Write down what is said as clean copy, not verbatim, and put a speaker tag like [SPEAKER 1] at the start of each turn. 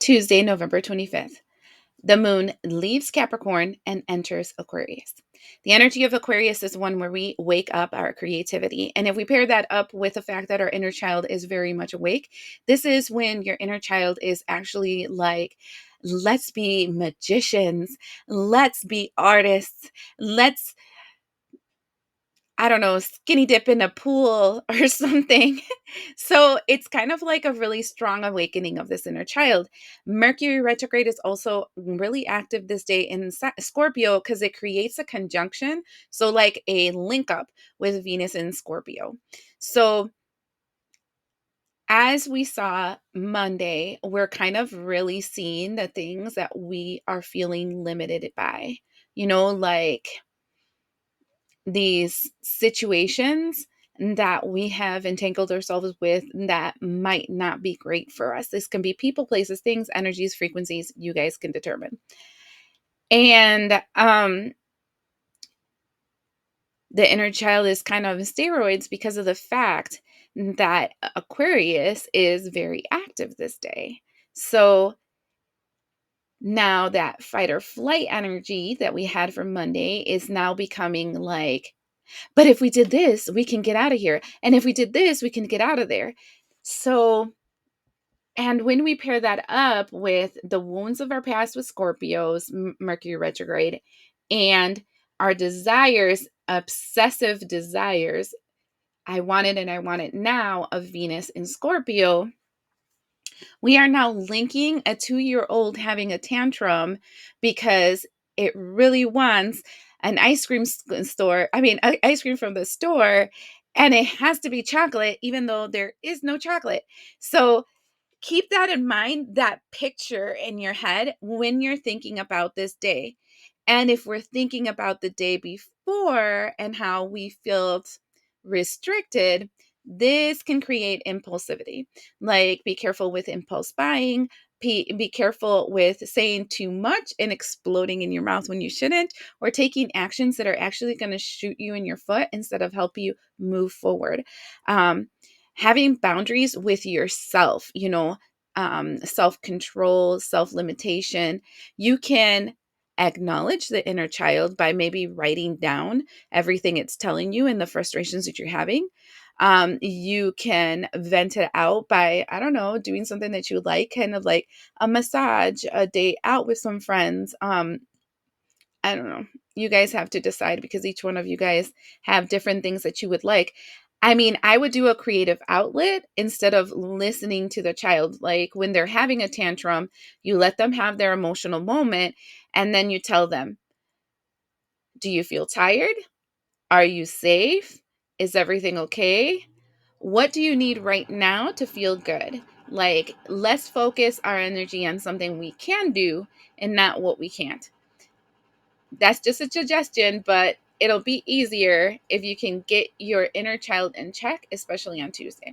[SPEAKER 1] Tuesday, November 25th. The moon leaves Capricorn and enters Aquarius. The energy of Aquarius is one where we wake up our creativity. And if we pair that up with the fact that our inner child is very much awake, this is when your inner child is actually like, let's be magicians, let's be artists, let's, I don't know, skinny dip in a pool or something. So it's kind of like a really strong awakening of this inner child. Mercury retrograde is also really active this day in Scorpio because it creates a conjunction. So, like a link up with Venus in Scorpio. So, as we saw Monday, we're kind of really seeing the things that we are feeling limited by. Like these situations that we have entangled ourselves with that might not be great for us. This can be people, places, things, energies, frequencies, you guys can determine. And the inner child is kind of in steroids because of the fact that Aquarius is very active this day. So now that fight or flight energy that we had from Monday is now becoming like, but if we did this, we can get out of here. And if we did this, we can get out of there. So, and when we pair that up with the wounds of our past with Scorpios, Mercury retrograde, and our desires, obsessive desires, I want it and I want it now of Venus in Scorpio, we are now linking a 2-year-old having a tantrum because it really wants an ice cream store. Ice cream from the store, and it has to be chocolate, even though there is no chocolate. So keep that in mind, that picture in your head when you're thinking about this day. And if we're thinking about the day before and how we felt restricted, this can create impulsivity. Like, be careful with impulse buying. Be careful with saying too much and exploding in your mouth when you shouldn't, or taking actions that are actually going to shoot you in your foot instead of help you move forward. Having boundaries with yourself, self-control, self-limitation. You can acknowledge the inner child by maybe writing down everything it's telling you and the frustrations that you're having. You can vent it out by, I don't know, doing something that you like, kind of like a massage, a date out with some friends. I don't know. You guys have to decide because each one of you guys have different things that you would like. I would do a creative outlet instead of listening to the child. Like when they're having a tantrum, you let them have their emotional moment and then you tell them, do you feel tired? Are you safe? Is everything okay? What do you need right now to feel good? Like, let's focus our energy on something we can do and not what we can't. That's just a suggestion, but it'll be easier if you can get your inner child in check, especially on Tuesday.